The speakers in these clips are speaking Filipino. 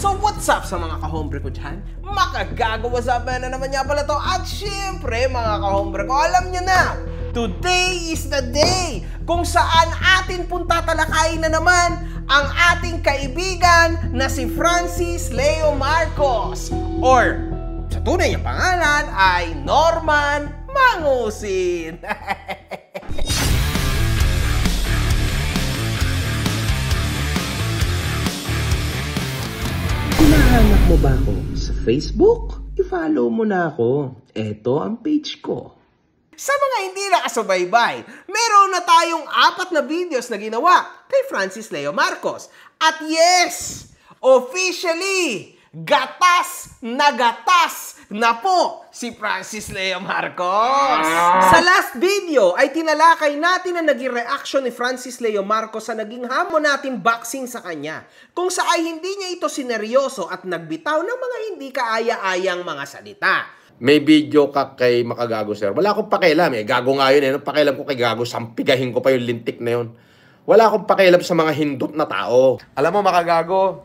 So what's up sa mga kahombre ko dyan? Makagagawa sa na naman niya pala to. At syempre mga kahombre ko, alam niyo na, today is the day kung saan atin pong tatalakayin na naman ang ating kaibigan na si Francis Leo Marcos, or sa tunay niyang pangalan ay Norman Mangusin. Hinahanap mo ba ako sa Facebook? I-follow mo na ako. Ito ang page ko. Sa mga hindi nakasubaybay, meron na tayong 4 na videos na ginawa kay Francis Leo Marcos. At yes, officially, gatas na po si Francis Leo Marcos. Sa last video ay tinalakay natin ang naging reaction ni Francis Leo Marcos sa naging hamon natin boxing sa kanya, kung saan hindi niya ito sineryoso at nagbitaw ng mga hindi kaaya-ayang mga salita. May video ka kay Makagago, sir. Wala akong pakialam eh. Gago nga yun eh. Anong pakialam ko kay Gago? Sampigahin ko pa yung lintik na yun. Wala akong pakialam sa mga hindot na tao. Alam mo, Makagago,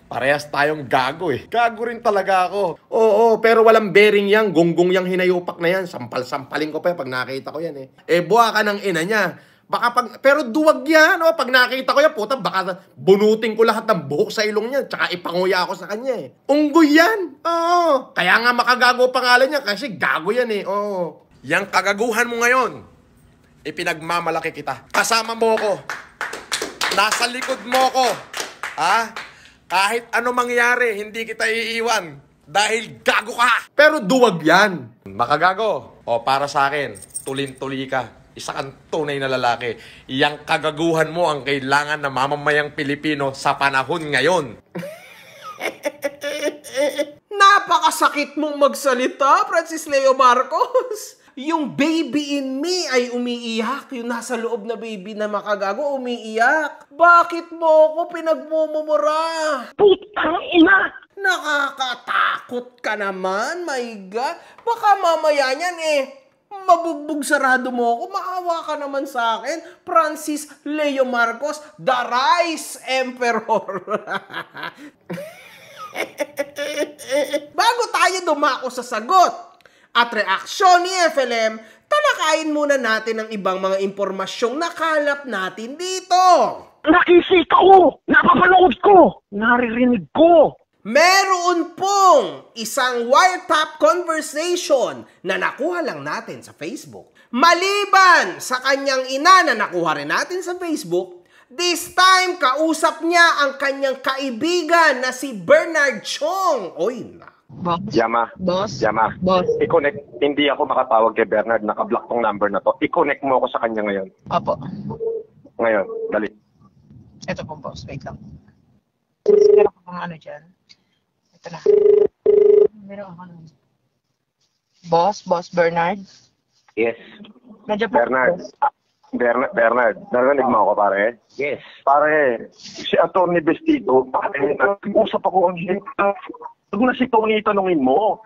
parehas tayong gago eh. Gago rin talaga ako. Oo, pero walang bearing yan. Gonggong yang hinayupak na yan. Sampal-sampalin ko pa pag nakita ko yan eh. Eh, buha ka ng ina niya. Baka pero duwag yan, oh. Pag nakita ko yan, puta, baka bunutin ko lahat ng buhok sa ilong niya, tsaka ipanguya ako sa kanya eh. Unggoy yan, oo. Kaya nga Makagago pangalan niya, kasi gago yan eh, oo. Yang kagaguhan mo ngayon, ipinagmamalaki kita. Kasama mo ko. Nasa likod mo ko. Ha? Kahit ano mangyari, hindi kita iiwan. Dahil gago ka. Pero duwag yan. Makagago, o para sa akin, tulin-tuli ka. Isa kang tunay na lalaki. Iyang kagaguhan mo ang kailangan na mamamayang Pilipino sa panahon ngayon. Napakasakit mong magsalita, Francis Leo Marcos. Yung baby in me ay umiiyak. Yung nasa loob na baby na Makagago umiiyak. Bakit mo ako pinagmumumura? Putang ina! Nakakatakot ka naman, my God. Baka mamaya niyan mabugbog sarado mo ako, maawa ka naman sa akin. Francis Leo Marcos, the Rice Emperor. Bago tayo dumako sa sagot at reaksyon ni FLM, talakayin muna natin ang ibang mga impormasyong nakalap natin dito. Nakisika ko! Napapanood ko! Naririnig ko! Meron pong isang wiretap conversation na nakuha lang natin sa Facebook. Maliban sa kanyang ina na nakuha rin natin sa Facebook, this time kausap niya ang kanyang kaibigan na si Bernard Chong. Oy na. Yama. Boss? Yama. Boss? I-connect. Hindi ako makatawag kay Bernard. Naka-block tong number na to. I-connect mo ako sa kanya ngayon. Apo. Ngayon. Dali. Ito po, boss. Wait lang. Meron ko pang ano dyan. Ito na. Meron ako nun. Boss Bernard? Yes. Nandiyan po. Bernard. Narinig mo ako, pare? Yes. Pare, si Atty. Vestido, pare, nag-usap ako ang Huwag na si Tony tanungin mo.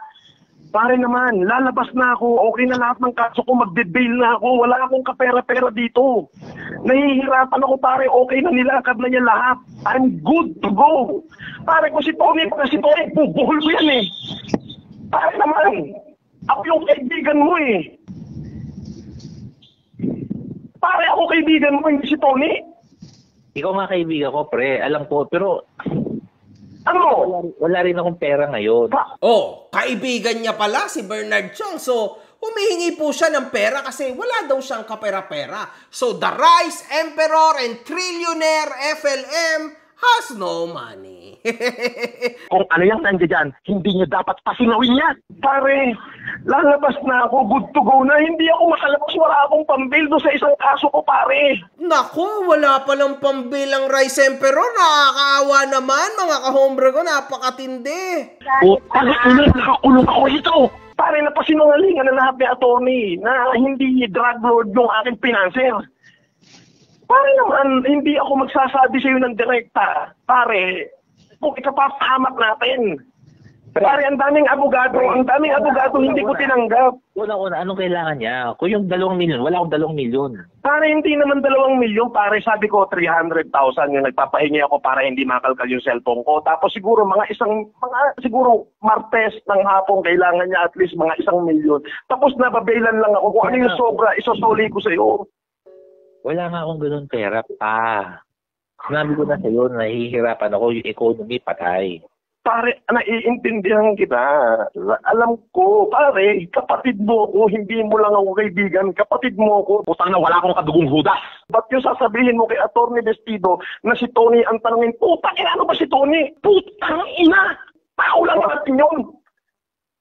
Pare naman, lalabas na ako. Okay na lahat ng kaso ko, magbe-bail na ako. Wala akong kapera-pera dito. Nahihirapan ako, pare. Okay na nilakad na niya lahat. I'm good to go. Pare, kung si Tony, bubuhol mo yan eh. Pare naman, ako yung kaibigan mo eh. Pare, ako kaibigan mo, hindi si Tony. Ikaw nga kaibigan ko, pre. Alam ko, pero Ano? wala rin akong pera ngayon. Oh, kaibigan niya pala si Bernard Chong. So, humihingi po siya ng pera kasi wala daw siyang kapera-pera. So, the Rice Emperor and Trillionaire FLM has no money. Kung ano yung nandiyan dyan, hindi niyo dapat pasinawin yan. Pare, lalabas na ako, good to go na. Hindi ako makalabas, wala akong pambil doon sa isang kaso ko, pare. Naku, wala palang pambilang Rice Emperor. Nakakaawa naman, mga kahombre ko. Napakatindi. Putang ina, nakakulong ako ito. Pare, napasinungalingan na lahat ni attorney na hindi drug lord yung aking financer. Pare naman, hindi ako magsasabi sa iyo ng direkta. Pare, kung ikapapahamak natin, Pare, ang daming abogado, hindi ko tinanggap. Una, anong kailangan niya? Kung yung 2 milyon, wala akong 2 milyon. Pare, hindi naman 2 milyon. Pare, sabi ko 300,000 yung nagpapahingi ako para hindi makalkal yung cellphone ko. Tapos siguro siguro Martes ng hapon kailangan niya at least mga 1 milyon. Tapos nababailan lang ako. Kung ano yung sobra, isosoli ko sa'yo. Wala nga akong ganun pera pa. Sinabi ko na sa'yo, nahihirapan ako, yung economy patay. Pare, naiintindihan kita. Alam ko, pare, kapatid mo ko, hindi mo lang ako kaibigan, kapatid mo ko. Putang na wala akong kadugong hudas. Ba't yung sasabihin mo kay Atty. Vestido na si Tony ang tanungin, putang ina, ano ba si Tony? Putang ina! Tao lang natin yun.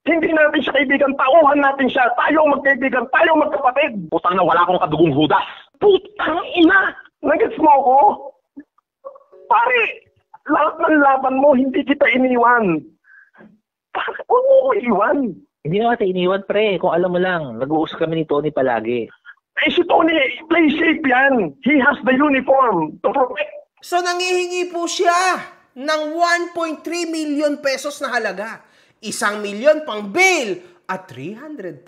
Hindi natin siya kaibigan, tauhan natin siya. Tayo magkaibigan, tayo magkapatid. Putang na wala akong kadugong hudas. Putang ina! Nagets mo ko? Pare, lahat ng laban mo, hindi kita iniwan. Bakit huwag mo ko iwan? Hindi naman tayo iniwan, pre. Kung alam mo lang, nag-uusap kami ni Tony palagi. Eh si Tony, play safe yan. He has the uniform to protect. So nangihingi po siya ng 1.3 million pesos na halaga. 1 milyon pang bail at 300,000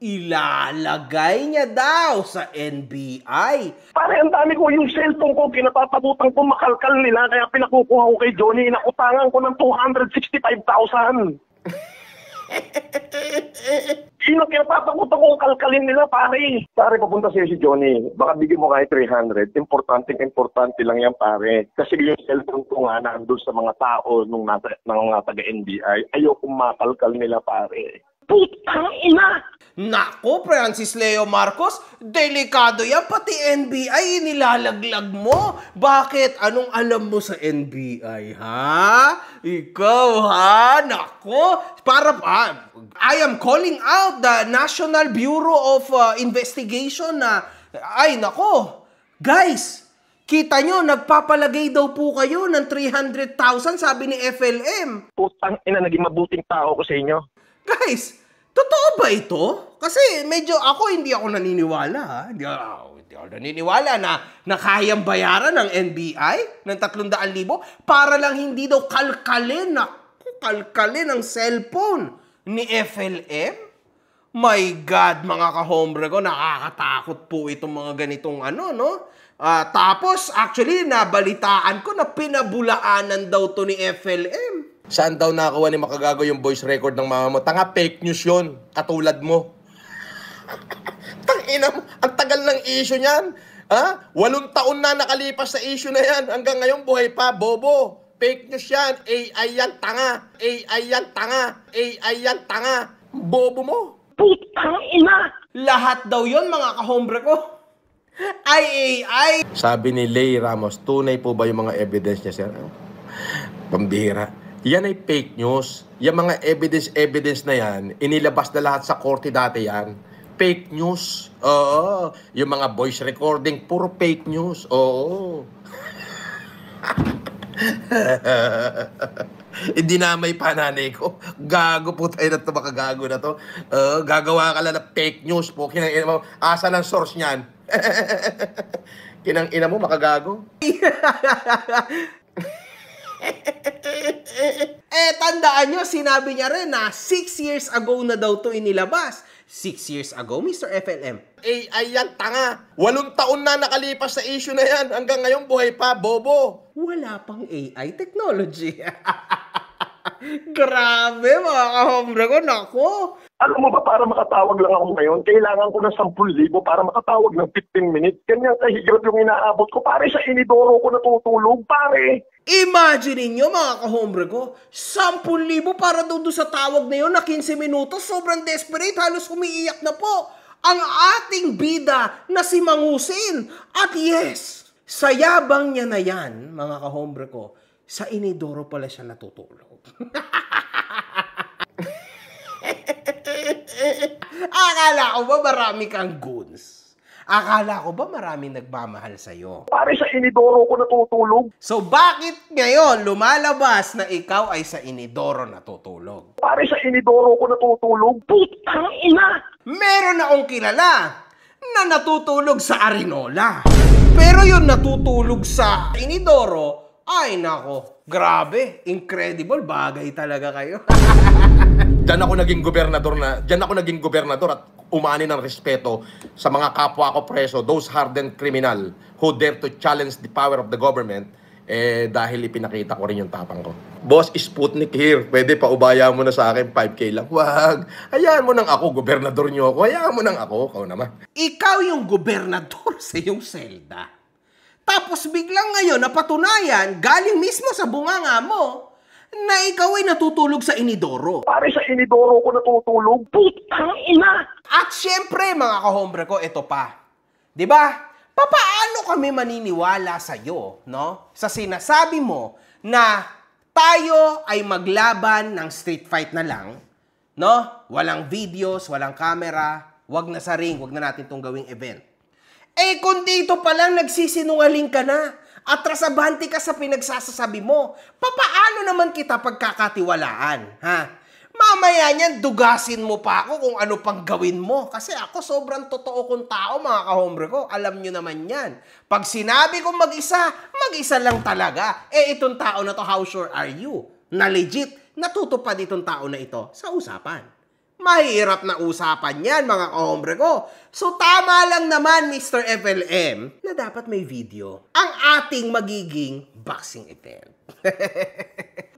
ilalagay niya daw sa NBI. Pare, ang dami ko yung cellphone ko, kinatatakutan ko makalkal nila, kaya pinakukuha ko kay Johnny, inakutangan ko ng 265,000. Sino kinatatakutan ko kalkalin nila, pare? Pare, papunta sa'yo si Johnny. Baka bigyan mo kahit 300. Importante lang yan, pare. Kasi yung cellphone ko nga nandun sa mga tao nung taga-NBI. Ayoko makalkal nila, pare. Putang ina! Nako, Francis Leo Marcos, delikado yan. Pati NBI, nilalaglag mo. Bakit? Anong alam mo sa NBI, ha? Ikaw, ha? Nako, I am calling out the National Bureau of Investigation na, ay, nako, guys, kita nyo, nagpapalagay daw po kayo ng 300,000, sabi ni FLM. Putang ina, naging mabuting tao ko sa inyo. Guys, totoo ba ito? Kasi medyo hindi ako naniniwala. Ha? Hindi ako naniniwala na kayang bayaran ng NBI ng 300,000 para lang hindi daw kalkalin ang cellphone ni FLM. My God, mga ka-hombre ko, nakakatakot po itong mga ganitong no? Tapos, actually, nabalitaan ko na pinabulaanan daw to ni FLM. Saan daw nakakuha ni Makagago yung voice record ng mama mo? Tanga, fake news yun. Katulad mo. Tangina mo, ang tagal ng issue niyan. 8 taon na nakalipas sa issue na yan. Hanggang ngayon buhay pa, bobo. Fake news yan. AI yan, tanga. AI yan, tanga. AI yan, tanga. Bobo mo. Putang ina! Lahat daw yon mga kahombre ko. AI. Sabi ni Lay Ramos, tunay po ba yung mga evidence niya, sir? Pambihira. Yan ay fake news. Yung mga evidence na yan, inilabas na lahat sa korte dati yan. Fake news. Oo. Yung mga voice recording, puro fake news. Oo. Hindi na may pananay ko. Gago po tayo na ito, makagago na to. Gagawa ka lang na fake news po. Kinang-ina mo, asa ng source niyan? Kinang-ina mo, makagago? Tandaan nyo, sinabi niya rin na 6 years ago na daw to inilabas. 6 years ago, Mr. FLM. AI yan, tanga. 8 taon na nakalipas sa issue na yan. Hanggang ngayon buhay pa, bobo. Wala pang AI technology. Grabe, mga kahombre ko, nako. Alam mo ba, para makatawag lang ako ngayon, kailangan ko ng 10,000 para makatawag ng 15 minutes. Ganyan kahigap yung inaabot ko. Pare, sa inidoro ko natutulog, pare. Imagine niyo mga kahombre ko, 10,000 para doon sa tawag na yun na 15 minutos, sobrang desperate, halos umiiyak na po ang ating bida na si Mangusin. At yes, sa yabang niya na yan, mga kahombre ko, sa inidoro pala siya natutulog. Akala ko ba marami kang goons? Akala ko ba maraming nagmamahal sa'yo? Pare, sa inidoro ko natutulog. So bakit ngayon lumalabas na ikaw ay sa inidoro natutulog? Pare, sa inidoro ko natutulog. Putang ina! Meron akong kilala na natutulog sa Arinola. Pero yung natutulog sa inidoro, Ay nako, grabe, incredible, bagay talaga kayo. Diyan ako naging gobernador at umani ng respeto sa mga kapwa ko preso, those hardened criminal who dare to challenge the power of the government, dahil ipinakita ko rin yung tapang ko. Boss, Sputnik here. Pwede pa ubaya mo na sa akin, 5K lang. Wag. Hayaan mo nang ako, gobernador nyo ako. Hayaan mo nang ako, ikaw naman. Ikaw yung gobernador sa iyong selda. Tapos biglang ngayon napatunayan, galing mismo sa bunganga mo, na ikaw ay natutulog sa inidoro. Pare, sa inidoro ko natutulog. Putang ina! At syempre, mga kahombre ko, ito pa. 'Di ba? Papaano kami maniniwala sa iyo, no? Sa sinasabi mo na tayo ay maglaban ng street fight na lang, no? Walang videos, walang camera, wag na sa ring, wag na natin tong gawing event. Eh kung dito pa lang nagsisinungaling ka na, atrasabante ka sa pinagsasasabi mo, papaano naman kita pagkakatiwalaan, ha? Mamaya niyan, dugasin mo pa ako kung ano pang gawin mo. Kasi ako sobrang totoo kong tao, mga kahombre ko. Alam nyo naman yan. Pag sinabi kong mag-isa, mag-isa lang talaga. Eh itong tao na to, how sure are you? Na legit, natutupad itong tao na ito sa usapan. Mahirap na usapan yan, mga kahombre ko. So tama lang naman, Mr. FLM, na dapat may video ang ating magiging boxing event.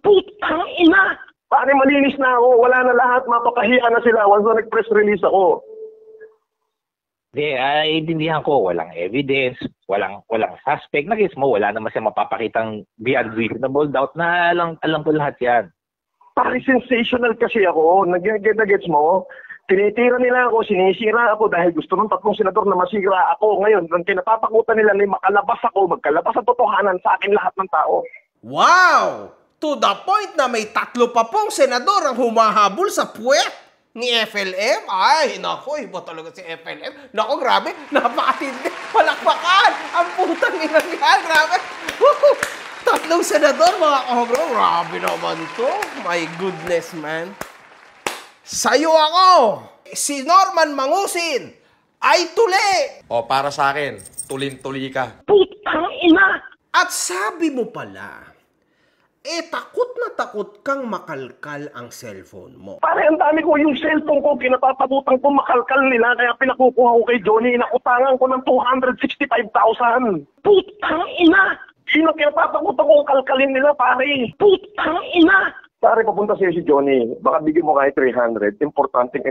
Putang ina! Pare, malinis na ako. Wala na lahat. Mapakahiya na sila once na nag-press release ako. Hindi, intindihan ko, walang evidence, walang suspect. Nagis mo, wala naman siya mapapakitang beyond reasonable doubt na alam ko lahat yan. Pare, sensational kasi ako. Nag-gets mo? Tinitira nila ako, sinisira ako dahil gusto ng tatlong senador na masira ako. Ngayon, ang kinapatakutan nila na makalabas ako, magkalabas ang totohanan sa akin lahat ng tao. Wow! To the point na may 3 pa pong senador ang humahabol sa puwet ni FLM. Ay, nako, iba talaga si FLM. Nako, grabe, napakatindi. Palakpakan! Ang putang ina yan, grabe. Woo! 3 senador, mga kahombre. Grabe naman to. My goodness, man. Sa'yo ako, si Norman Mangusin ay tuli. O, para sa akin, tulin-tuli ka. Putang ina! At sabi mo pala, takot na takot kang makalkal ang cellphone mo. Pare, ang dami ko yung cellphone ko, kinatatakutan ko makalkal nila, kaya pinakukuha ko kay Johnny, inakutangan ko ng 265,000. Putang ina! Sino kinatatakutan ko kalkalin nila, pare? Putang ina! Pare, papunta sa'yo si Johnny. Baka bigyan mo kahit 300. Importante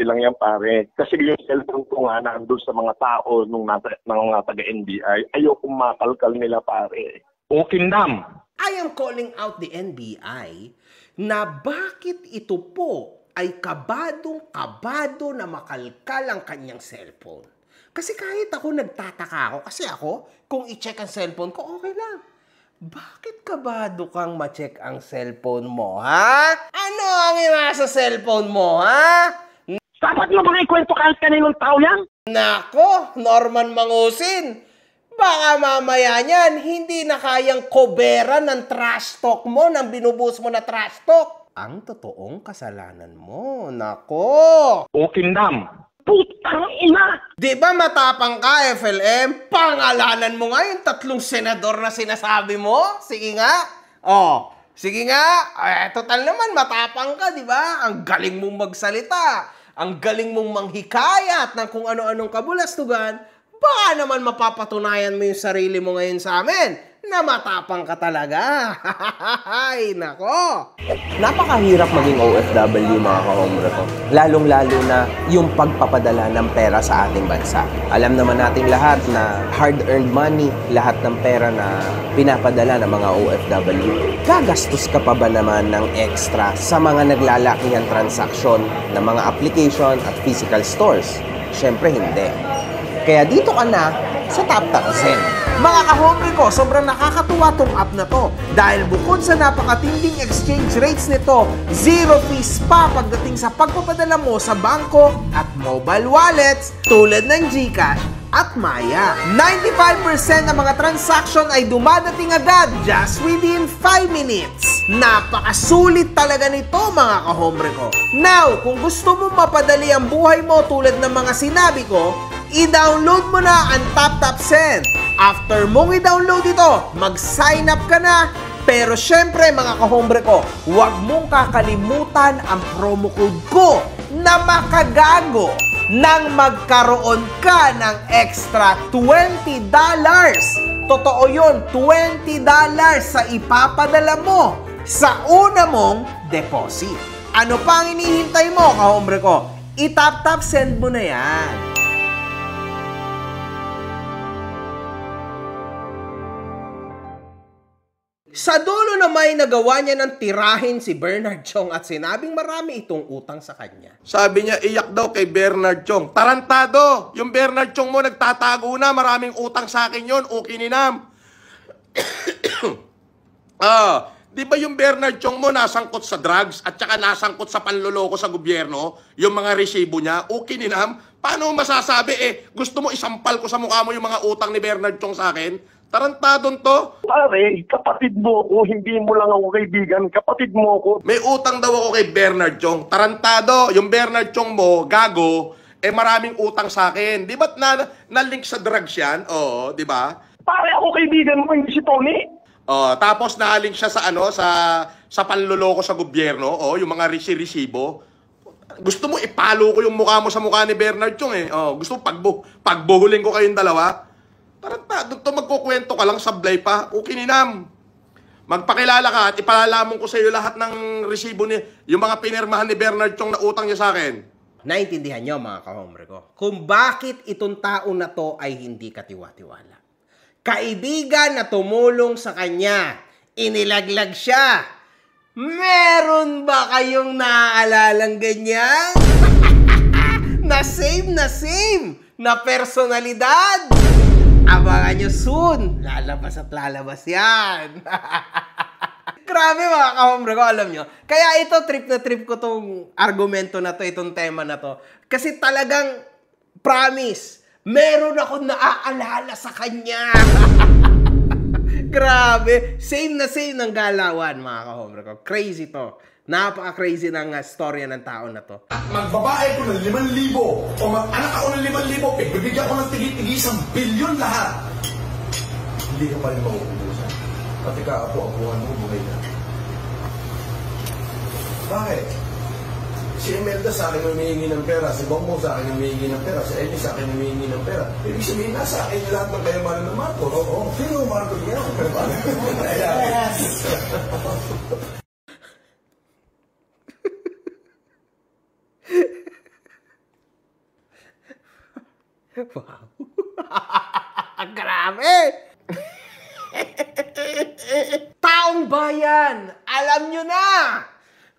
lang yan, pare. Kasi yung cellphone ko nga nandun sa mga tao nung taga-NBI. Ayokong makalkal nila, pare. Okay, dam. I am calling out the NBI na bakit ito po ay kabadong-kabado na makalkal ang kanyang cellphone. Kasi kahit ako nagtataka ako, kasi ako, kung i-check ang cellphone ko, okay lang. Bakit kabado kang ma-check ang cellphone mo, ha? Ano ang nasa cellphone mo, ha? Dapat mo bang ikwento kahit kaninong tao yan? Nako, Norman Mangusin. Baka mamaya niyan, hindi na kayang koberan ng trash talk mo, ng binubus mo na trash talk. Ang totoong kasalanan mo, nako. Okay, dam. Putang ina! Di ba matapang ka, FLM? Pangalanan mo nga yung 3 senador na sinasabi mo? Sige nga. Oh, sige nga. Total naman, matapang ka, di ba? Ang galing mong magsalita. Ang galing mong manghikayat ng kung ano-anong kabulastugan. Baka naman mapapatunayan mo yung sarili mo ngayon sa amin na matapang ka talaga. Ay, nako. Napakahirap maging OFW, mga kahombre ko. Lalong-lalo na yung pagpapadala ng pera sa ating bansa. Alam naman nating lahat na hard-earned money, lahat ng pera na pinapadala ng mga OFW. Gagastos ka pa ba naman ng extra sa mga naglalaking transaksyon ng mga application at physical stores? Syempre hindi. Kaya dito ka na sa TapTap Zen. Mga kahombre ko, sobrang nakakatuwa tong app na to. Dahil bukod sa napakatinding exchange rates nito, 0 fees pa pagdating sa pagpapadala mo sa bangko at mobile wallets tulad ng GCash at Maya. 95% ng mga transaction ay dumadating agad just within 5 minutes. Napakasulit talaga nito, mga kahombre ko. Now, kung gusto mo mapadali ang buhay mo tulad ng mga sinabi ko, I-download mo na ang TapTapSend. After mong i-download ito, mag-sign up ka na. Pero syempre mga kahombre ko, huwag mong kakalimutan ang promo code ko na makagago nang magkaroon ka ng extra $20. Totoo yun, $20 sa ipapadala mo sa una mong deposit. Ano pa ang inihintay mo, kahombre ko? I-tap-tap-send mo na yan. Sa dulo na may nagawa niya ng tirahin si Bernard Chong at sinabing marami itong utang sa kanya. Sabi niya, iyak daw kay Bernard Chong. Tarantado! Yung Bernard Chong mo nagtatago na, maraming utang sa akin yun, okay ninam. Di ba yung Bernard Chong mo nasangkot sa drugs at saka nasangkot sa panloloko sa gobyerno, yung mga resibo niya, okay ninam? Paano masasabi gusto mo isampal ko sa mukha mo yung mga utang ni Bernard Chong sa akin? Tarantadon to. Pare, kapatid mo ako, hindi mo lang ako kaibigan, kapatid mo ako. May utang daw ako kay Bernard Chong. Tarantado, yung Bernard Chong mo, gago, maraming utang sa akin. Di ba't na-link sa drugs yan? Oo, di ba? Pare, ako kaibigan mo, hindi si Tony. Tapos na-link siya sa sa panloloko sa gobyerno, yung mga resibo. Gusto mo ipalo ko yung mukha mo sa mukha ni Bernard Chong gusto mo pagbuhulin ko kayong dalawa? Tarantado to, magkukwento ka lang, sablay pa. Okay ninam. Magpakilala ka at ipalalamon ko sa iyo lahat ng resibo yung mga pinirmahan ni Bernard Chong na utang niya sa akin. Naintindihan niyo mga kahombre ko kung bakit itong tao na to ay hindi katiwa-tiwala. Kaibigan na tumulong sa kanya, inilaglag siya. Meron ba kayong naalalang ganyan? na same na personalidad? Abangan nyo soon. Lalabas at lalabas yan. Grabe mga kahombre ko, alam nyo. Kaya ito, trip na trip ko tong argumento na to, itong tema na to. Kasi talagang, promise, meron ako naaalala sa kanya. Grabe. Same ng galawan mga kahombre ko. Crazy to. Napaka-crazy ng storya ng tao na to. Magbabae ko ng 5,000 o mag-anak ako ng 5,000, bibigyan ko ng tigi-tigi 1 bilyon lahat. Hindi ka pa rin mauubusan. Pati kaapo-apuhan mo, buhay na. Bakit? Si Imelda sa akin humihingi ng pera, si Bongbong sa akin humihingi ng pera, si Ellie sa akin humihingi ng pera. Ibig sabihin, nasa akin lahat ng kayamanan ng Marco. Oo, sino Marco niya? Wow. Grabe. Taong bayan, alam nyo na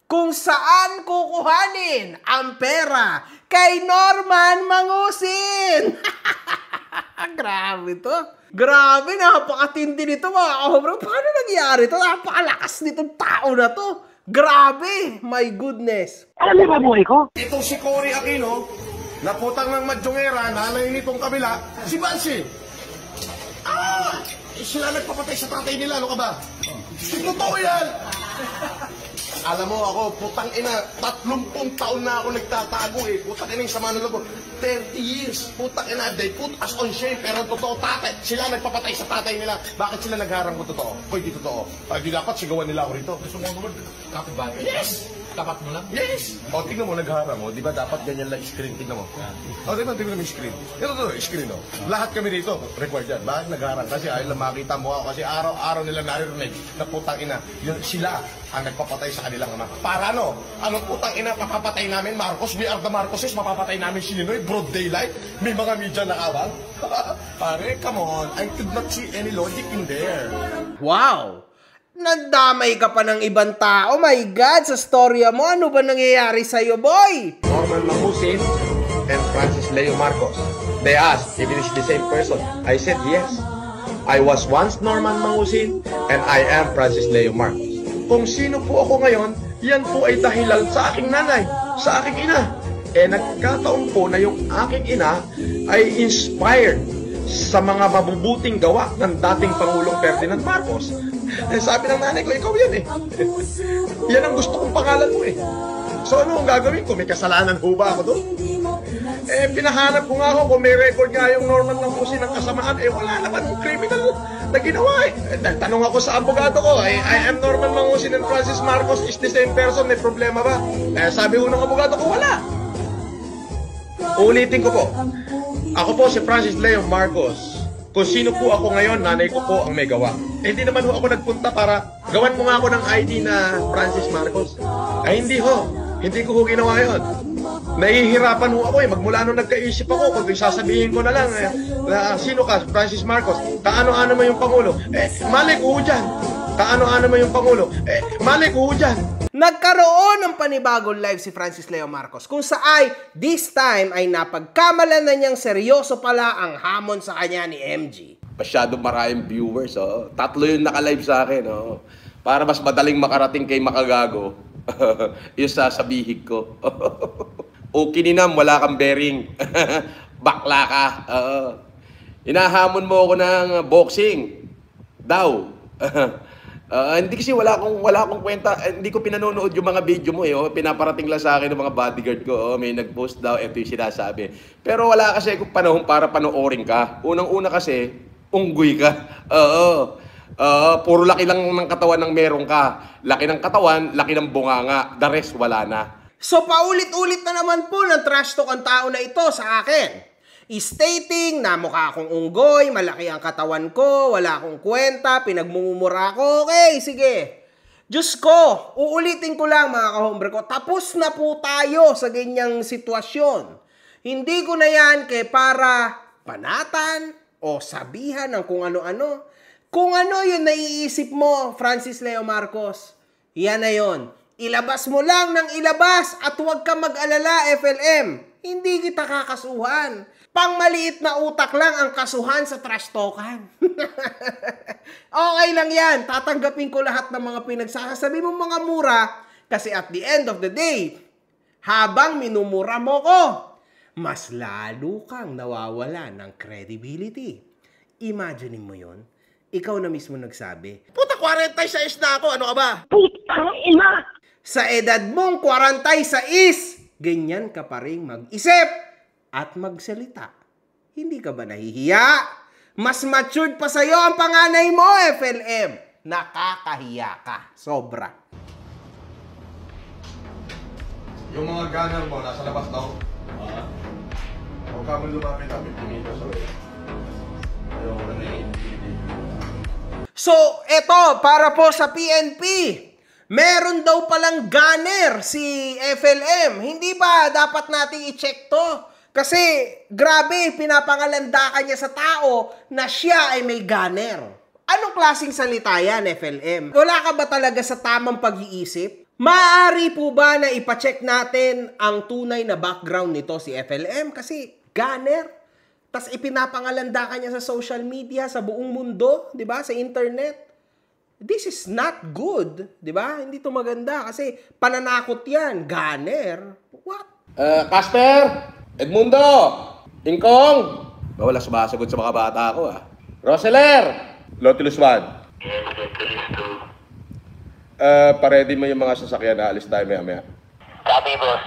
kung saan kukuhanin ang pera kay Norman Mangusin. Grabe to. Grabe, napakatindi nito mga kahombre. Paano nangyari to? Napakalakas nitong tao na to. Grabe, my goodness. Alam niyo ba buhay ko? Itong si Cory Aquino, naputang ng Madyongera, nanay nitong kabila, si Bansi. Sila nagpapatay sa tatay nila, ano ka ba? Totoo yan! Alam mo ako, putang ina, 30 taon na ako nagtatago Putang ina yung sama ng loob. 30 years, putang ina, they put us on shame. Pero totoo, tatay, sila nagpapatay sa tatay nila. Bakit sila nagharang ko totoo? Pwede totoo. Di dapat sigawan nila ako rito. Gusto mo naman, kapit ba? Yes! Tapat mo lang? Yes! Tingnan mo, nagharang mo. Di ba dapat ganyan lang screen? Tingnan mo. Tingnan mo yung screen. Ito, screen Lahat kami dito, record yan. Bakit nagharang? Kasi ayaw lang makita mo ako. Kasi araw-araw nila naririnig na putang ina. Sila ang nagpapatay sa kanilang ama. Para ano? Anong putang ina papapatay namin, Marcos? We are the Marcoses. Mapapatay namin si Ninoy. Broad daylight. May mga media na kawal. Pare, come on. I could not see any logic in there. Wow! Nandamay ka pa ng ibang tao. My God, sa storya mo, ano ba nangyayari sa'yo, boy? Norman Mangusin and Francis Leo Marcos. They asked if it is the same person. I said yes. I was once Norman Mangusin and I am Francis Leo Marcos. Kung sino po ako ngayon, yan po ay dahilan sa aking nanay, sa aking ina. Nagkataon po na yung aking ina ay inspired sa mga mabubuting gawa ng dating Pangulong Ferdinand Marcos. Sabi ng nanay ko, ikaw yan Yan ang gusto kong pangalan mo So ano ang gagawin ko? May kasalanan ho ba ako doon? Pinahanap ko nga ako kung may record nga yung Norman Lamusin ng kasamaan. Wala naman criminal na ginawa Tanong ako sa abogado ko, I am Norman Lamusin and Francis Marcos is the same person, may problema ba? Sabi ko ng abogado ko, wala. Ulitin ko po. Ako po si Francis Leo Marcos. Kung sino po ako ngayon, nanay ko po ang may gawa. Hindi naman ho ako nagpunta para gawan mo nga ako ng ID na Francis Marcos. Hindi ho. Hindi ko ho ginawa yun. Nahihirapan ho ako Magmula nung nagkaisip ako, kung sasabihin ko na lang, sino ka, Francis Marcos? Kaano-ano mo yung Pangulo? Malay ko ho dyan. Kaano-ano mo yung Pangulo? Malay ko ho dyan. Nagkaroon ng panibagong live si Francis Leo Marcos kung saan this time ay napagkamalan na niyang seryoso pala ang hamon sa kanya ni MG. Masyadong maraming viewers. 3 yung naka-live sa akin. Para mas madaling makarating kay Makagago. Yung sasabihin ko. O kininam, wala kang bearing. Bakla ka. Inahamon mo ako ng boxing. Daw. Hindi kasi wala akong kwenta. Hindi ko pinanonood yung mga video mo Pinaparating lang sa akin ng mga bodyguard ko. May nag-post daw, ito yung sinasabi. Pero wala kasi akong panahon para panoorin ka. Unang-una kasi, unggoy ka. Puro laki lang ng katawan ng meron ka. Laki ng katawan, laki ng bunganga. The rest, wala na. So paulit-ulit na naman po ng trash talk ang tao na ito sa akin. Stating na mukha akong unggoy, malaki ang katawan ko, wala akong kwenta, pinagmumura ko. Okay, sige. Diyos ko, uulitin ko lang mga kahombre ko, tapos na po tayo sa ganyang sitwasyon. Hindi ko na yan para panatan o sabihan ng kung ano-ano. Kung ano yung naiisip mo, Francis Leo Marcos, yan na yun. Ilabas mo lang ng ilabas at huwag ka mag-alala, FLM. Hindi kita kakasuhan. Pangmaliit na utak lang ang kasuhan sa trash talkan. Okay lang yan. Tatanggapin ko lahat ng mga pinagsasabi mong mga mura kasi at the end of the day, habang minumura mo ko, mas lalo kang nawawala ng credibility. Imagine mo yon. Ikaw na mismo nagsabi. Puta, 46 na ako. Ano ka ba? Putang ina! Sa edad mong 46, ganyan ka pa rin mag-isip at magsalita. Hindi ka ba nahihiya? Mas matured pa sa'yo ang panganay mo, FLM. Nakakahiya ka. Sobra. Yung mga gunner mo, nasa labas daw. Huwag ka mo lumapit na 50 meters away. Ayoko na So, eto, para po sa PNP. Meron daw palang gunner si FLM. Hindi ba dapat nating i-check to? Kasi, grabe, pinapangalandakan niya sa tao na siya ay may gunner. Anong klaseng salita yan, FLM? Wala ka ba talaga sa tamang pag-iisip? Maaari po ba na ipacheck natin ang tunay na background nito si FLM? Kasi, gunner. Tas ipinapangalandakan niya sa social media, sa buong mundo, di ba? Sa internet. This is not good, di ba? Hindi to maganda kasi pananakot yan. Gunner? What? Casper! Edmundo! Ingkong! Wala sumasagot sa mga bata ko Roseler! Loti Luzman. Paredy mo yung mga sasakyan na alis tayo maya-maya. Copy, boss.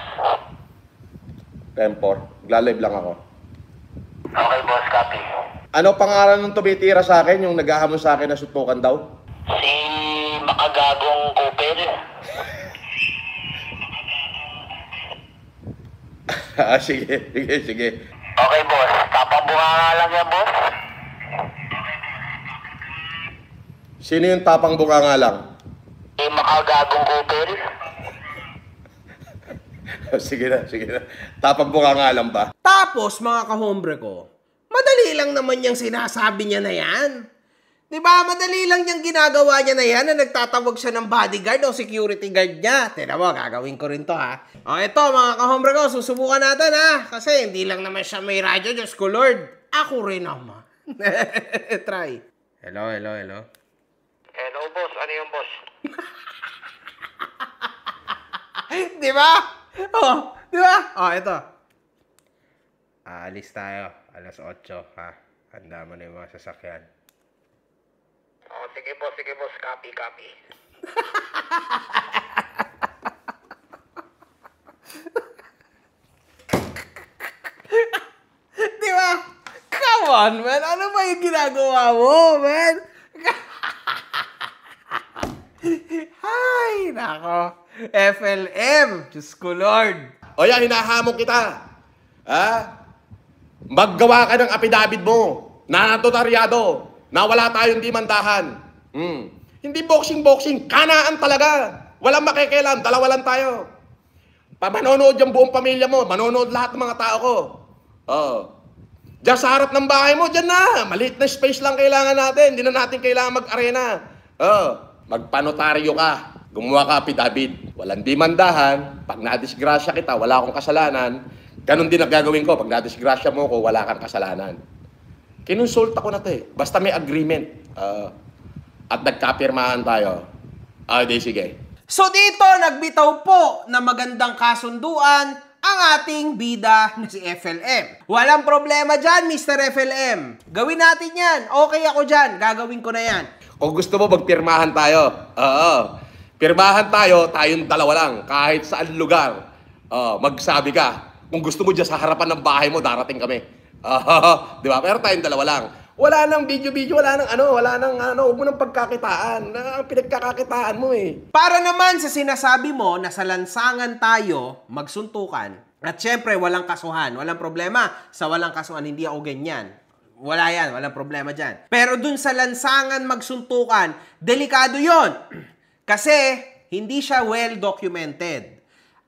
Tempor. Nagla-live lang ako. Okay, boss. Copy. Ano pangalan ng tumitira sa akin, yung naghahamon sa akin na sutukan daw? Si Makagagong Cooper. Sige. Okay, boss. Tapang bunga lang yan, boss. Sino yung tapang bunga nga lang? Si Makagagong Cooper. Sige na. Tapang bunga nga lang ba? Tapos, mga kahombre ko, madali lang naman yung sinasabi niya na yan. Diba? Madali lang yung ginagawa niya na yan na nagtatawag siya ng bodyguard o security guard niya. Tignan mo, gagawin ko rin to O ito, mga kahombre ko, susubukan natin Kasi hindi lang naman siya may radyo, Diyos ko Lord. Ako rin naman. Try. Hello. Hello, boss. Ano yung boss? Diba? Diba? Ito. Aalis tayo. Alas 8, Handa mo na yung mga sasakyan. Sige, boss. Copy. on, man. Ano ba yung ginagawa mo, man? Ay, nako. FLM. Diyos ko, Lord. O yan, hinahamon kita. Ha? Maggawa ka ng apidabid mo na notaryado na wala tayong dimandahan. Hindi boxing-boxing. Kanaan talaga. Walang makikialam. Dalawa lang tayo. Manonood yung buong pamilya mo. Manonood lahat ng mga tao ko. Diyan sa harap ng bahay mo, diyan na. Maliit na space lang kailangan natin. Hindi na natin kailangan mag-arena. Magpanotaryo ka. Gumawa ka apidabid. Walang dimandahan. Pag nadisgrasya kita, wala akong kasalanan. Ganon din ang gagawin ko. Pag nadisgrasya mo ko, wala kang kasalanan. Kinonsulta ko na ito eh. Basta may agreement. At nagkapirmahan tayo. Di sige. So dito, nagbitaw po na magandang kasunduan ang ating bida na si FLM. Walang problema dyan, Mr. FLM. Gawin natin yan. Okay ako dyan. Gagawin ko na yan. Kung gusto mo, magpirmahan tayo. Pirmahan tayo, tayong dalawa lang. Kahit saan lugar. Magsabi ka. Kung gusto mo dyan sa harapan ng bahay mo, darating kami. Di ba? Pero tayong dalawa lang. Wala nang video-video, wala nang huwag mo nang pagkakitaan. Pinagkakakitaan mo eh. Para naman sa sinasabi mo na sa lansangan tayo magsuntukan, at syempre walang kasuhan, walang problema. Sa walang kasuhan, hindi ako ganyan. Wala yan, walang problema dyan. Pero dun sa lansangan magsuntukan, delikado yon. Kasi hindi siya well documented.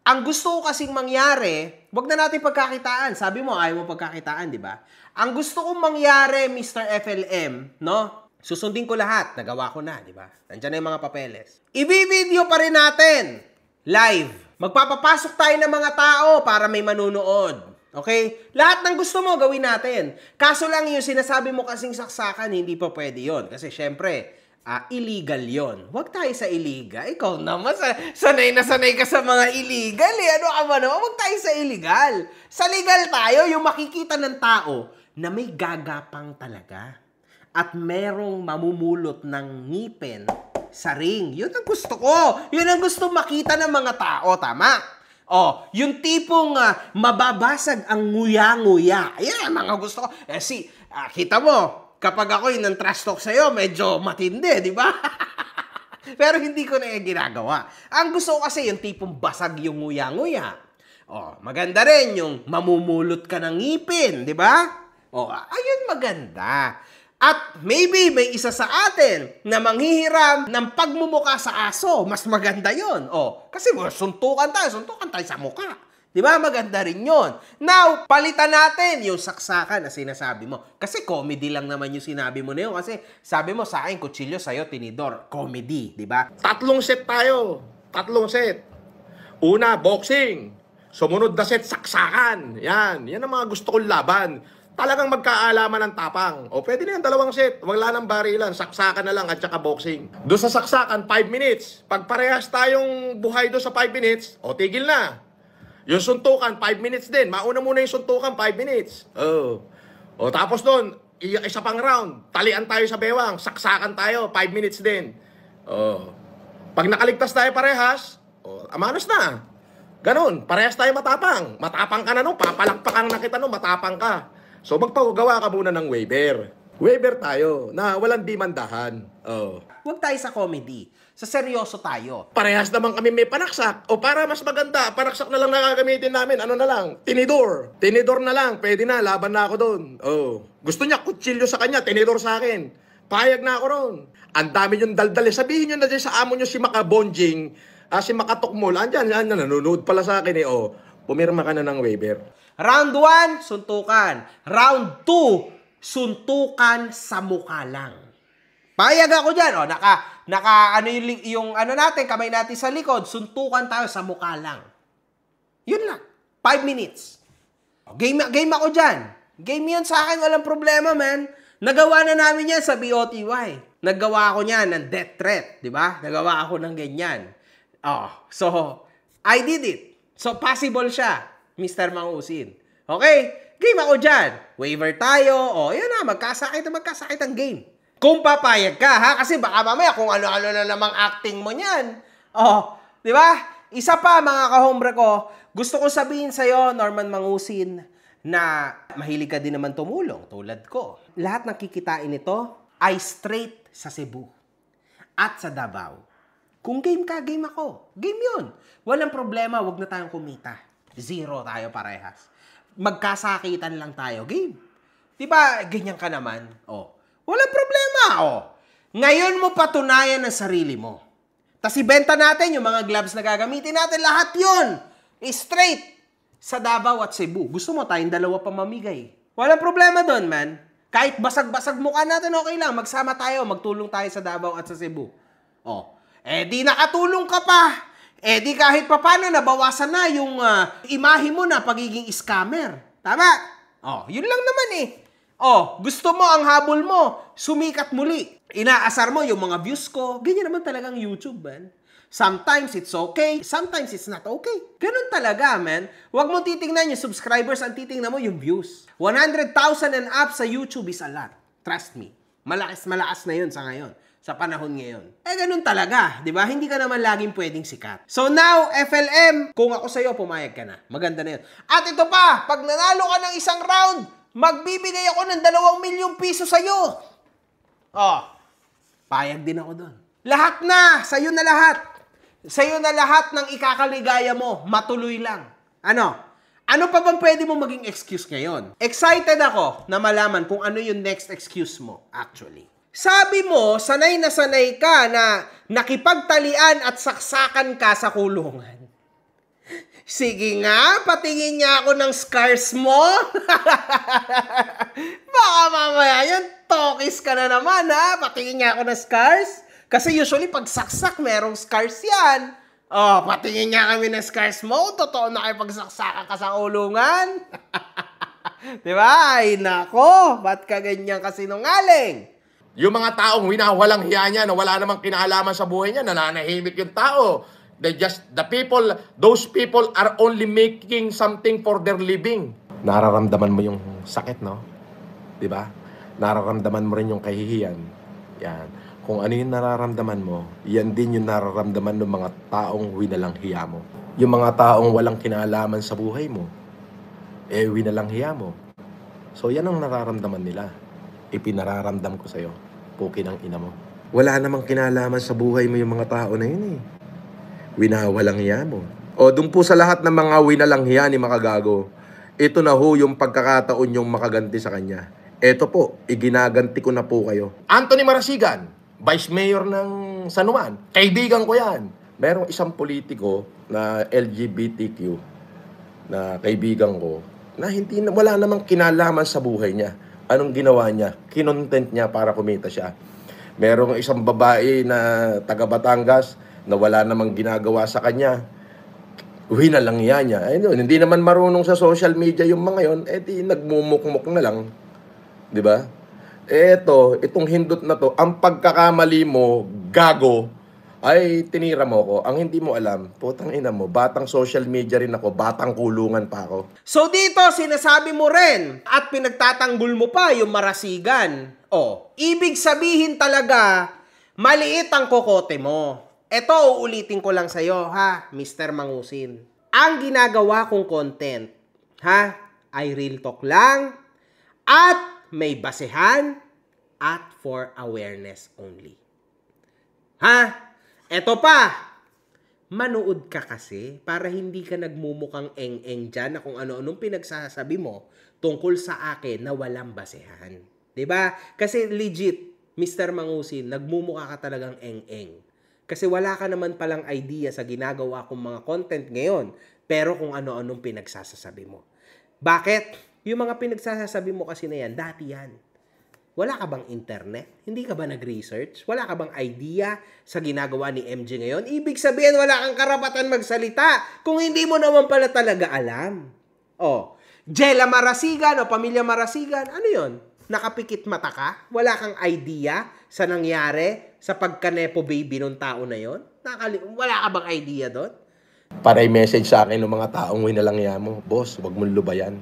Ang gusto ko kasing mangyari, wag na natin pagkakitaan. Sabi mo, ayaw mo pagkakitaan, di ba? Ang gusto kong mangyari, Mr. FLM, no? Susundin ko lahat. Nagawa ko na, di ba? Nandiyan na yung mga papeles. I-video pa rin natin. Live. Magpapapasok tayo ng mga tao para may manunood. Okay? Lahat ng gusto mo, gawin natin. Kaso lang yung sinasabi mo kasing saksakan, hindi pa pwede yon. Kasi syempre, illegal yon. Huwag tayo sa illegal. Ikaw naman, sanay na sanay ka sa mga illegal eh. Ano ka ba naman? Huwag tayo sa illegal. Sa legal tayo, yung makikita ng tao na may gagapang talaga at merong mamumulot ng ngipin sa ring. Yun ang gusto ko. Yun ang gusto makita ng mga tao. Tama? Yung tipong mababasag ang nguya-nguya. Yan ang mga gusto ko. Kita mo, kapag ako yung trash talk sa'yo, medyo matindi, di ba? Pero hindi ko na yung ginagawa. Ang gusto ko kasi yung tipong basag yung nguya-nguya. Maganda rin yung mamumulot ka ng ngipin, di ba? Ayun maganda. At maybe may isa sa atin na manghihiram ng pagmumuka sa aso. Mas maganda yon. Kasi suntukan tayo sa muka. Di ba? Maganda rin yon. Now, palitan natin yung saksakan na sinasabi mo. Kasi comedy lang naman yung sinabi mo na yun. Kasi sabi mo sa akin, kutsilyo, sa'yo, tinidor. Comedy, di ba? 3 set tayo. 3 set. Una, boxing. Sumunod na set, saksakan. Yan ang mga gusto kong laban. Talagang magkaalaman ng tapang. Pwede na yan, 2 set. Wala nang barilan. Saksakan na lang at saka boxing. Doon sa saksakan, 5 minutes. Pag parehas tayong buhay doon sa 5 minutes, tigil na. Yung suntukan, 5 minutes din. Mauna muna yung suntukan, 5 minutes. Tapos doon, isa pang round. Talian tayo sa bewang. Saksakan tayo, 5 minutes din. Pag nakaligtas tayo parehas, amanos na. Ganon, parehas tayo matapang. Matapang ka na no, papalakpakan na kita no, matapang ka. So magpagawa ka muna ng waiver. Waiver tayo na walang dimandahan. Huwag tayo sa comedy. Sa seryoso tayo. Parehas naman kami may panaksak. Para mas maganda, panaksak na lang nakagamitin namin. Ano na lang? Tinidor. Tinidor na lang. Pwede na. Laban na ako doon. Gusto niya kutsilyo sa kanya. Tinidor sa akin. Payag na ako ron. Ang dami yung daldal. Sabihin nyo na dyan sa amo nyo si Makabonjing, si Makatukmol. Andyan, nanonood pala sa akin pumirma ka na ng waiver. Round 1, suntukan. Round 2, suntukan sa mukha lang. Payag ako dyan. Yung natin, kamay natin sa likod, suntukan tayo sa mukha lang. Yun lang. 5 minutes. Game ako dyan. Game yun sa akin, walang problema, man. Nagawa na namin yan sa BOTY. Nagawa ako niyan ng death threat, di ba? Nagawa ako ng ganyan. So, I did it. So, possible siya. Mr. Mangusin. Okay? Game ako dyan. Waiver tayo. Yan na. Magkasakit ang game. Kung papayag ka, ha? Kasi baka mamaya kung ano-ano na namang acting mo niyan. Di ba? Isa pa, mga kahombre ko, gusto ko sabihin sa'yo, Norman Mangusin, na mahilig ka din naman tumulong tulad ko. Lahat ng kikitain nito ay straight sa Cebu at sa Davao. Kung game ka, game ako. Game yun. Walang problema, wag na tayong kumita. Zero tayo parehas. Magkasakitan lang tayo. Game. Diba, ganyan ka naman? Oh. Walang problema. Oh. Ngayon mo patunayan ang sarili mo. Tapos ibenta natin yung mga gloves na gagamitin natin. Lahat yun. Straight sa Davao at Cebu. Gusto mo tayong dalawa pa mamigay. Walang problema doon, man. Kahit basag-basag mukha natin, okay lang. Magsama tayo, magtulong tayo sa Davao at sa Cebu. Oh. Di nakatulong ka pa. Di kahit papano nabawasan na yung imahe mo na pagiging scammer. Tama? Oh, yun lang naman eh. Oh, gusto mo ang habol mo, sumikat muli. Inaasar mo yung mga views ko. Ganyan naman talagang YouTube, man. Sometimes it's okay, sometimes it's not okay. Ganun talaga, man. Huwag mo titingnan yung subscribers, ang titingnan mo yung views. 100,000 and up sa YouTube is a lot. Trust me. Malakas na yun sa ngayon. Sa panahon ngayon. Ganun talaga, di ba? Hindi ka naman laging pwedeng sikat. So now, FLM, kung ako sa'yo, pumayag ka na. Maganda na yun. At ito pa, pag nanalo ka ng isang round, magbibigay ako ng 2 milyong piso sa'yo. Oh, payag din ako doon. Lahat na, sa'yo na lahat. Sa'yo na lahat ng ikakaligaya mo, matuloy lang. Ano? Ano pa bang pwede mo maging excuse ngayon? Excited ako na malaman kung ano yung next excuse mo, actually. Sabi mo, sanay na sanay ka na nakipagtalian at saksakan ka sa kulungan. Sige nga, patingin niya ako ng scars mo. Baka mamaya yan, tokis ka na naman ha. Patingin niya ako ng scars. Kasi usually pag saksak, merong scars yan. Oh, patingin niya kami ng scars mo. Totoo na kayo pagsaksakan ka sa kulungan. Diba? Ay, nako. Ba't ka ganyan kasinungaling? Yung mga taong winawalang hiya niya na wala namang kinalaman sa buhay niya, nananahimik yung tao. Those people are only making something for their living. Nararamdaman mo yung sakit, no? Diba? Nararamdaman mo rin yung kahihiyan. Yan. Kung ano yung nararamdaman mo, yan din yung nararamdaman ng mga taong winalang hiya mo. Yung mga taong walang kinalaman sa buhay mo, winalang hiya mo. So yan ang nararamdaman nila. Ipinararamdam ko sa'yo, puki ng ina mo. Wala namang kinalaman sa buhay mo yung mga tao na yun eh. Winawalang hiya mo. O dun po sa lahat ng mga winalang hiya ni Makagago, ito na ho yung pagkakataon yung makaganti sa kanya. Ito po, iginaganti ko na po kayo. Anthony Marasigan, Vice Mayor ng San Juan. Kaibigan ko yan. Merong isang politiko na LGBTQ na kaibigan ko na wala namang kinalaman sa buhay niya. Anong ginawa niya? Kinontent niya para kumita siya. Merong isang babae na taga Batangas na wala namang ginagawa sa kanya. Winalang niya. Hindi naman marunong sa social media yung mga yon, di nagmumukmuk na lang. Di ba? Itong hindot na to, ang pagkakamali mo, gago, ay tinira mo ko. Ang hindi mo alam, putang ina mo, batang social media rin ako, batang kulungan pa ako. So dito, sinasabi mo rin, at pinagtatanggol mo pa yung Marasigan. Ibig sabihin talaga, maliit ang kokote mo. Ito, uulitin ko lang sa'yo, ha, Mr. Mangusin. Ang ginagawa kong content, ha, ay real talk lang, at may basehan at for awareness only. Ha? Eto pa, manood ka kasi para hindi ka nagmumukhang eng-eng dyan na kung ano-anong pinagsasabi mo tungkol sa akin na walang basehan. 'Di ba? Kasi legit, Mr. Mangusin, nagmumukha ka talagang eng-eng. Kasi wala ka naman palang idea sa ginagawa kong mga content ngayon, pero kung ano-anong pinagsasabi mo. Bakit? Yung mga pinagsasabi mo kasi na yan, dati yan. Wala ka bang internet? Hindi ka ba nag-research? Wala ka bang idea sa ginagawa ni MJ ngayon? Ibig sabihin, wala kang karapatan magsalita kung hindi mo naman pala talaga alam. Jella Marasigan o Pamilya Marasigan, ano yon? Nakapikit mata ka? Wala kang idea sa nangyari sa pagka-nepo baby nung tao na yon? Wala ka bang idea doon? Para i-message sa akin ng mga taong winalangya mo, boss, wag mong lubayan.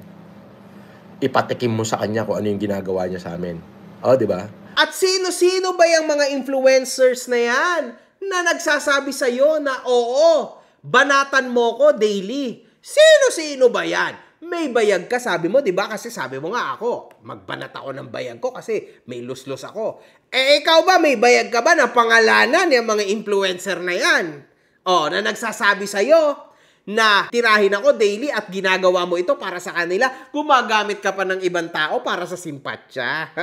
Ipatikim mo sa kanya kung ano yung ginagawa niya sa amin. Di ba? At sino-sino ba yung mga influencers na yan na nagsasabi sa'yo na oo, banatan mo ko daily? Sino-sino ba yan? may bayag ka, sabi mo, di ba? Kasi sabi mo nga ako, magbanat ako ng bayag ko kasi may luslos ako. Eh, ikaw ba, may bayag ka ba na pangalanan yung mga influencer na yan? O, na nagsasabi sa'yo na tirahin ako daily at ginagawa mo ito para sa kanila, gumagamit ka pa ng ibang tao para sa simpatsya.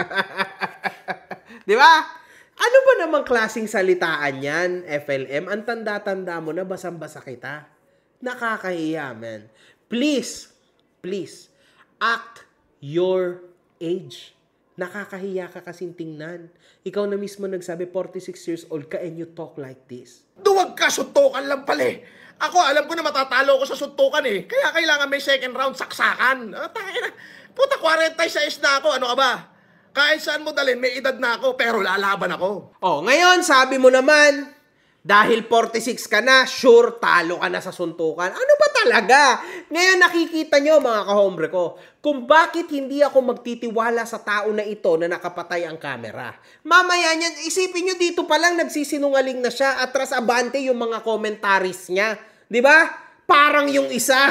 Di ba? Ano ba namang klaseng salitaan yan, FLM? Ang tanda-tanda mo na basang-basa kita. Nakakahiya, man. Please, act your age. Nakakahiya ka kasing tingnan. Ikaw na mismo nagsabi, 46 years old ka and you talk like this. Duwag ka, suntukan lang pala eh. Ako, alam ko na matatalo ko sa suntukan eh. Kaya kailangan may second round saksakan. Puta, 46 na ako. Ano ka ba? Kahit saan mo dalhin, may edad na ako, pero lalaban ako. Oh, ngayon, sabi mo naman, dahil 46 ka na, sure, talo ka na sa suntukan. Ano ba talaga? Ngayon, nakikita nyo, mga kahombre ko, kung bakit hindi ako magtitiwala sa tao na ito na nakapatay ang camera. Mamaya niyan, isipin nyo dito pa lang, nagsisinungaling na siya, atras abante yung mga commentaries niya. Di ba? Parang yung isa.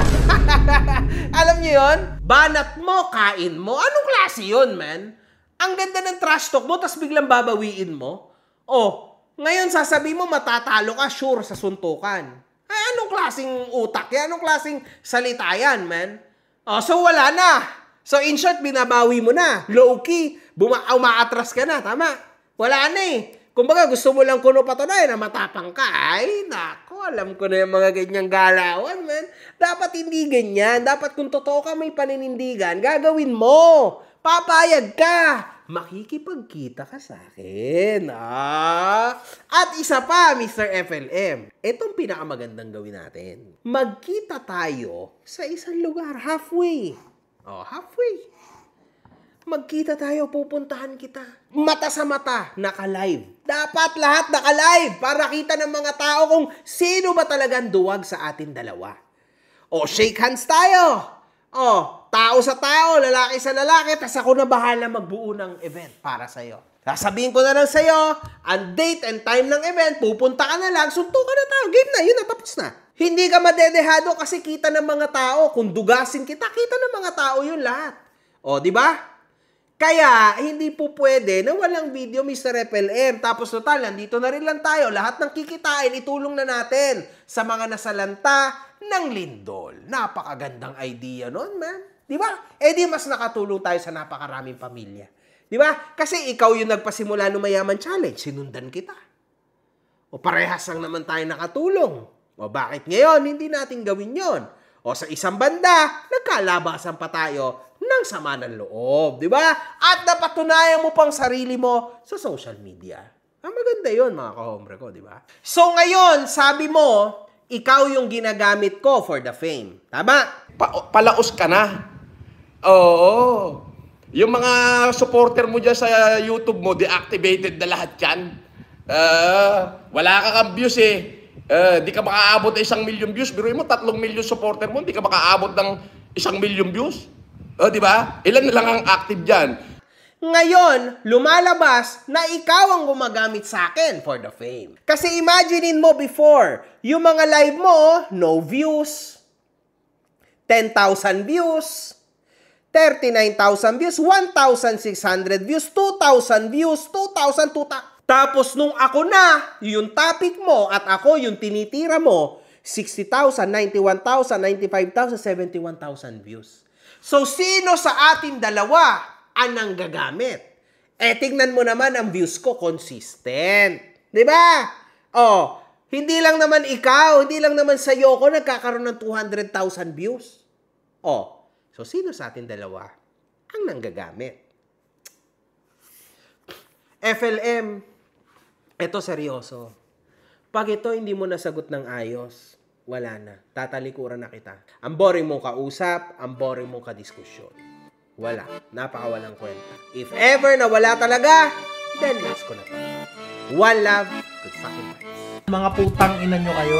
Alam nyo yun? Banat mo, kain mo. Anong klase yun, man? Ang ganda ng trash talk mo, tas biglang babawiin mo. Oh, ngayon sasabihin mo matatalo ka, sure, sa suntukan. Ay, anong klaseng utak yan? Anong klaseng salita yan, man? Oh, so wala na. So in short, binabawi mo na. Low-key, umaatras ka na, tama? Wala na eh. Kumbaga, gusto mo lang kuno patunayan na matapang ka. Ay, nako, alam ko na yung mga ganyang galawan, man. Dapat hindi ganyan. Dapat kung totoo ka may paninindigan, gagawin mo. Papayag ka. Makikipagkita ka sa akin. At isa pa, Mr. FLM. Itong pinakamagandang gawin natin. Magkita tayo sa isang lugar, halfway. Oh, halfway. Magkita tayo, pupuntahan kita. Mata sa mata, naka-live. Dapat lahat naka-live para kita ng mga tao kung sino ba talagang duwag sa atin dalawa. O, shake hands tayo. O, tao sa tao, lalaki sa lalaki, tas ako na bahala magbuo ng event para sa'yo. Sasabihin ko na lang sa'yo, ang date and time ng event, pupunta ka na lang, suntukan na tayo, game na, yun na, tapos na. Hindi ka madedehado kasi kita ng mga tao. Kung dugasin kita, kita ng mga tao yun lahat. O, di ba? Kaya, hindi po pwede na walang video, Mr. FLM. Tapos total, nandito na rin lang tayo. Lahat ng kikitain, itulong na natin sa mga nasalanta ng lindol. Napakagandang idea nun, man. Di ba? Eh di mas nakatulong tayo sa napakaraming pamilya. Di ba? Kasi ikaw yung nagpasimula ng Mayaman Challenge. Sinundan kita. O parehas lang naman tayo nakatulong. O bakit ngayon hindi natin gawin yon? O sa isang banda, nagkalabasan pa tayo ng sama ng loob, di ba? At napatunayan mo pang sarili mo sa social media. Maganda yon, mga kahombre ko, di ba? So ngayon, sabi mo, ikaw yung ginagamit ko for the fame. Tama? Palaos ka na. Oo. Yung mga supporter mo dyan sa YouTube mo, deactivated na lahat yan. Wala ka kang views eh. Di ka makaabot ng 1 million views. Biruin mo, 3 million supporter mo, di ka makaabot ng 1 million views. Di ba? Ilan na lang ang active dyan. Ngayon, lumalabas na ikaw ang gumagamit sa akin for the fame. Kasi imaginein mo before, yung mga live mo, no views, 10,000 views, 39,000 views, 1,600 views, 2,000 views, 2,000, 2,000. Tapos nung ako na, yung topic mo at ako yung tinitira mo, 60,000, 91,000, 95,000, 71,000 views. So, sino sa atin dalawa ang nanggagamit? Eh, tingnan mo naman ang views ko, consistent. Diba? Oh, hindi lang naman ikaw, hindi lang naman sa'yo ko nagkakaroon ng 200,000 views. Oh, so sino sa atin dalawa ang nanggagamit? FLM, ito seryoso. Pag ito hindi mo nasagot ng ayos, wala na. Tatalikuran na kita. Ang boring mong kausap, ang boring mong kadiskusyon. Wala. Napakawalang kwenta. If ever na wala talaga, then let's ko na to. One love, good fucking vibes. Mga putang ina nyo kayo.